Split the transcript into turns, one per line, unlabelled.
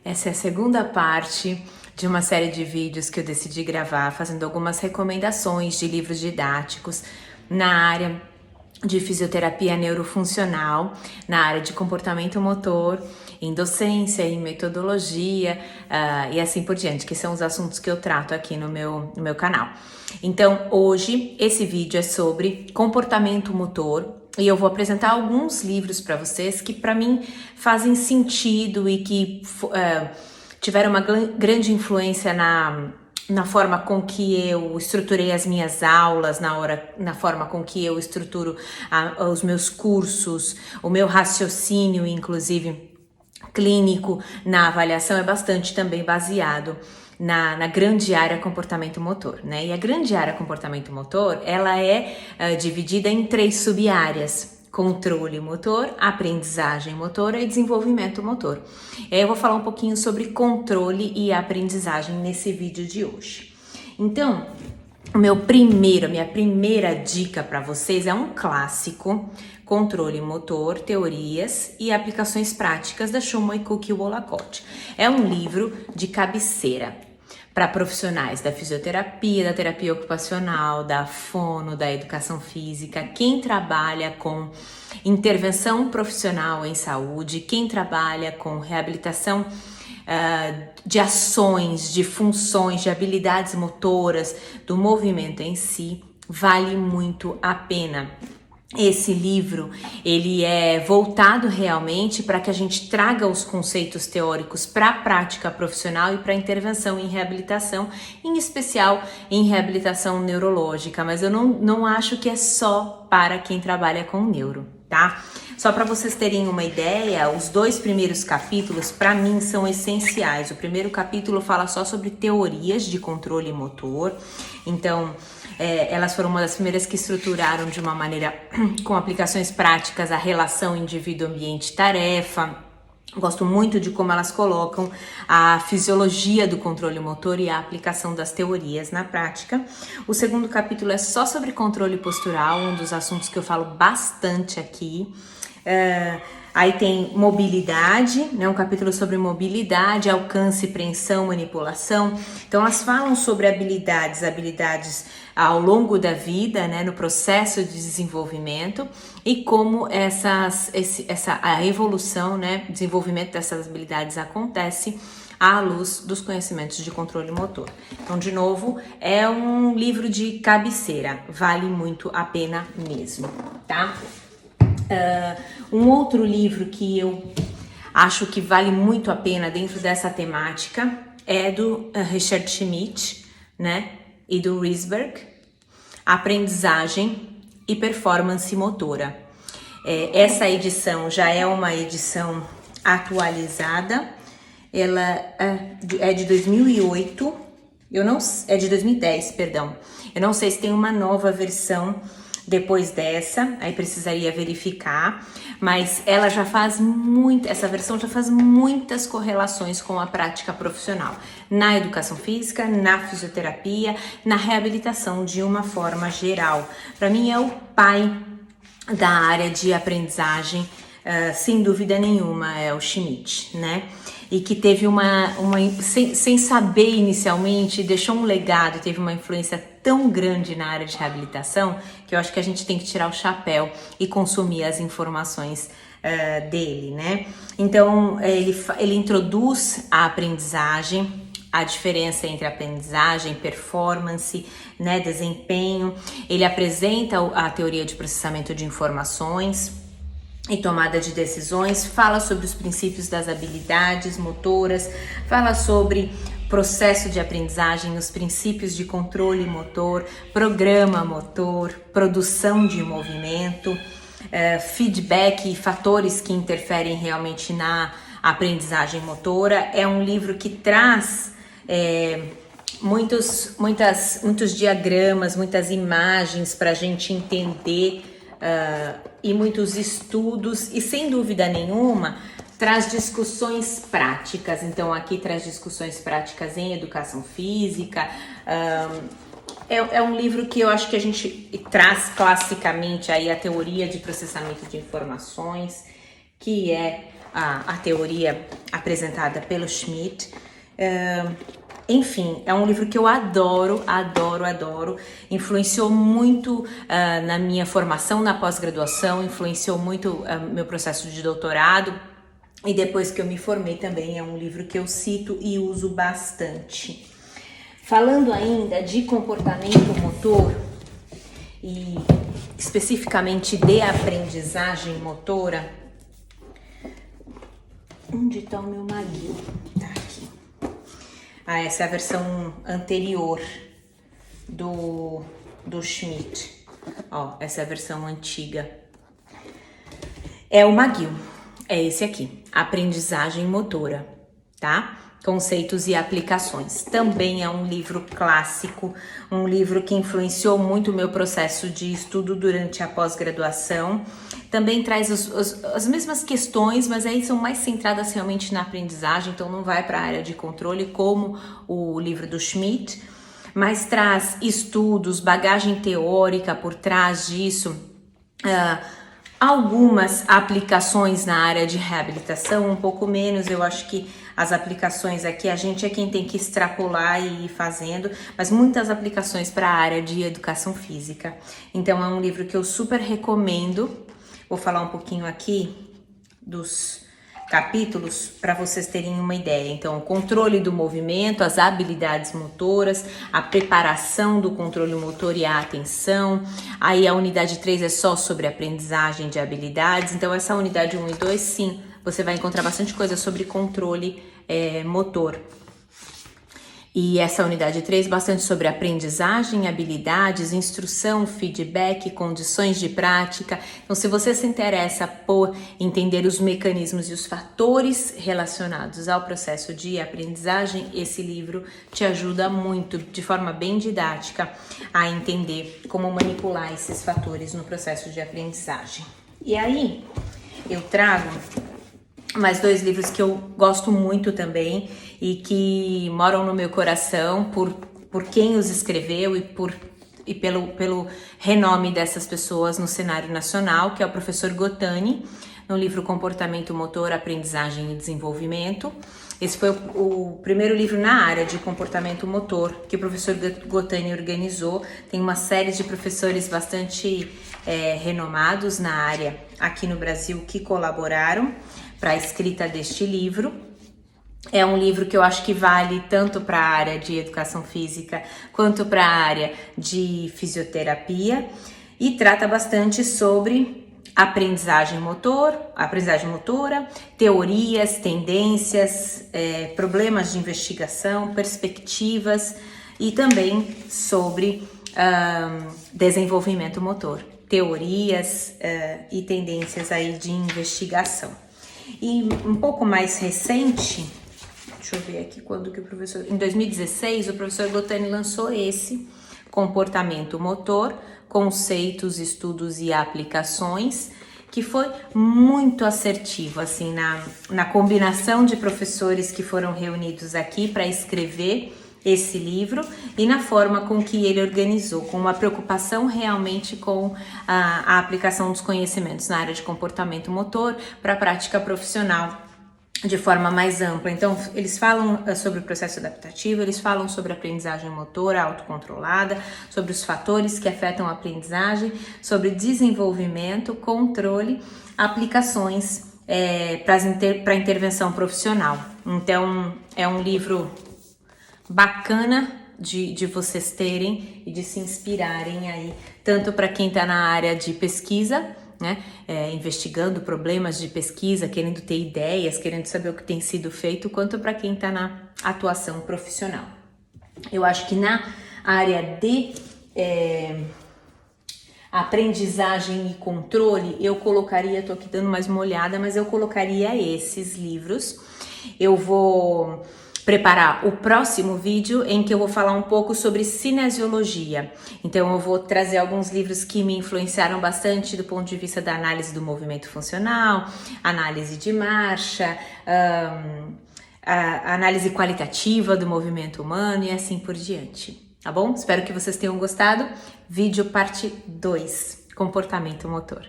Essa é a segunda parte de uma série de vídeos que eu decidi gravar, fazendo algumas recomendações de livros didáticos na área de fisioterapia neurofuncional, na área de comportamento motor, em docência, em metodologia e assim por diante, que são os assuntos que eu trato aqui no meu canal. Então, hoje, esse vídeo é sobre comportamento motor e eu vou apresentar alguns livros para vocês que, para mim, fazem sentido e que tiveram uma grande influência na forma com que eu estruturei as minhas aulas, na forma com que eu estruturo os meus cursos, o meu raciocínio, inclusive clínico, na avaliação é bastante também baseado na grande área comportamento motor, né? E a grande área comportamento motor, ela é dividida em 3 sub-áreas: controle motor, aprendizagem motora e desenvolvimento motor. Eu vou falar um pouquinho sobre controle e aprendizagem nesse vídeo de hoje. Então, minha primeira dica para vocês é um clássico: Controle Motor, Teorias e Aplicações Práticas, da Shumway, Cook e Wallacott. É um livro de cabeceira para profissionais da fisioterapia, da terapia ocupacional, da fono, da educação física, quem trabalha com intervenção profissional em saúde, quem trabalha com reabilitação de ações, de funções, de habilidades motoras, do movimento em si, vale muito a pena. Esse livro, ele é voltado realmente para que a gente traga os conceitos teóricos para a prática profissional e para a intervenção em reabilitação, em especial em reabilitação neurológica, mas eu não acho que é só para quem trabalha com neuro, tá? Só para vocês terem uma ideia, os 2 primeiros capítulos, para mim, são essenciais. O primeiro capítulo fala só sobre teorias de controle motor, então elas foram uma das primeiras que estruturaram de uma maneira com aplicações práticas a relação indivíduo-ambiente-tarefa. Gosto muito de como elas colocam a fisiologia do controle motor e a aplicação das teorias na prática. O segundo capítulo é só sobre controle postural, um dos assuntos que eu falo bastante aqui. Aí tem mobilidade, né? Um capítulo sobre mobilidade, alcance, preensão, manipulação. Então elas falam sobre habilidades ao longo da vida, né? No processo de desenvolvimento e como a evolução, né? Desenvolvimento dessas habilidades acontece à luz dos conhecimentos de controle motor. Então, de novo, é um livro de cabeceira, vale muito a pena mesmo, tá? Um outro livro que eu acho que vale muito a pena dentro dessa temática é do Richard Schmidt, né, e do Risberg, Aprendizagem e Performance Motora. Essa edição já é uma edição atualizada, ela é de 2008, é de 2010, perdão. Eu não sei se tem uma nova versão depois dessa, aí precisaria verificar, mas essa versão já faz muitas correlações com a prática profissional, na educação física, na fisioterapia, na reabilitação de uma forma geral. Para mim é o pai da área de aprendizagem, sem dúvida nenhuma, é o Schmidt, né? E que teve sem saber inicialmente, deixou um legado, teve uma influência tão grande na área de reabilitação, que eu acho que a gente tem que tirar o chapéu e consumir as informações dele, né? Então, ele introduz a aprendizagem, a diferença entre aprendizagem, performance, né, desempenho. Ele apresenta a teoria de processamento de informações e tomada de decisões, fala sobre os princípios das habilidades motoras, fala sobre processo de aprendizagem, os princípios de controle motor, programa motor, produção de movimento, feedback e fatores que interferem realmente na aprendizagem motora. É um livro que traz muitos diagramas, muitas imagens para a gente entender e muitos estudos, e sem dúvida nenhuma traz discussões práticas. Então aqui traz discussões práticas em educação física. É um livro que eu acho que a gente traz classicamente aí a teoria de processamento de informações, que é a teoria apresentada pelo Schmidt. Enfim, é um livro que eu adoro, adoro, adoro. Influenciou muito na minha formação na pós-graduação, influenciou muito meu processo de doutorado. E depois que eu me formei também é um livro que eu cito e uso bastante. Falando ainda de comportamento motor e especificamente de aprendizagem motora, onde está o meu maguio? Tá aqui. Essa é a versão anterior do Schmidt. Ó, essa é a versão antiga. É o McGill. É esse aqui, Aprendizagem Motora, tá? Conceitos e aplicações. Também é um livro clássico, um livro que influenciou muito o meu processo de estudo durante a pós-graduação. Também traz as mesmas questões, mas aí são mais centradas realmente na aprendizagem, então não vai para a área de controle como o livro do Schmidt, mas traz estudos, bagagem teórica por trás disso, algumas aplicações na área de reabilitação, um pouco menos. Eu acho que as aplicações aqui a gente é quem tem que extrapolar e ir fazendo, mas muitas aplicações para a área de educação física. Então é um livro que eu super recomendo. Vou falar um pouquinho aqui dos capítulos para vocês terem uma ideia. Então, o controle do movimento, as habilidades motoras, a preparação do controle motor e a atenção. Aí a unidade 3 é só sobre aprendizagem de habilidades. Então, essa unidade 1 e 2, sim, você vai encontrar bastante coisa sobre controle motor. E essa unidade 3, bastante sobre aprendizagem, habilidades, instrução, feedback, condições de prática. Então, se você se interessa por entender os mecanismos e os fatores relacionados ao processo de aprendizagem, esse livro te ajuda muito, de forma bem didática, a entender como manipular esses fatores no processo de aprendizagem. E aí, eu trago mais 2 livros que eu gosto muito também e que moram no meu coração por quem os escreveu e pelo renome dessas pessoas no cenário nacional, que é o professor Gotani, no livro Comportamento Motor, Aprendizagem e Desenvolvimento. Esse foi o primeiro livro na área de comportamento motor que o professor Gotani organizou. Tem uma série de professores bastante renomados na área aqui no Brasil que colaboraram para a escrita deste livro. É um livro que eu acho que vale tanto para a área de educação física quanto para a área de fisioterapia e trata bastante sobre aprendizagem motora, teorias, tendências, problemas de investigação, perspectivas e também sobre desenvolvimento motor, teorias e tendências aí de investigação. E um pouco mais recente, deixa eu ver aqui quando que o professor... Em 2016, o professor Gotani lançou esse Comportamento Motor, Conceitos, Estudos e Aplicações, que foi muito assertivo, assim, na combinação de professores que foram reunidos aqui para escrever esse livro e na forma com que ele organizou, com uma preocupação realmente com a aplicação dos conhecimentos na área de comportamento motor para a prática profissional de forma mais ampla. Então, eles falam sobre o processo adaptativo, eles falam sobre a aprendizagem motora autocontrolada, sobre os fatores que afetam a aprendizagem, sobre desenvolvimento, controle, aplicações para intervenção profissional. Então, é um livro bacana de vocês terem e de se inspirarem aí, tanto para quem está na área de pesquisa, né, investigando problemas de pesquisa, querendo ter ideias, querendo saber o que tem sido feito, quanto para quem está na atuação profissional. Eu acho que na área de aprendizagem e controle, eu colocaria, tô aqui dando mais uma olhada, mas eu colocaria esses livros. Eu vou preparar o próximo vídeo em que eu vou falar um pouco sobre cinesiologia. Então eu vou trazer alguns livros que me influenciaram bastante do ponto de vista da análise do movimento funcional, análise de marcha, a análise qualitativa do movimento humano e assim por diante. Tá bom? Espero que vocês tenham gostado. Vídeo parte 2, comportamento motor.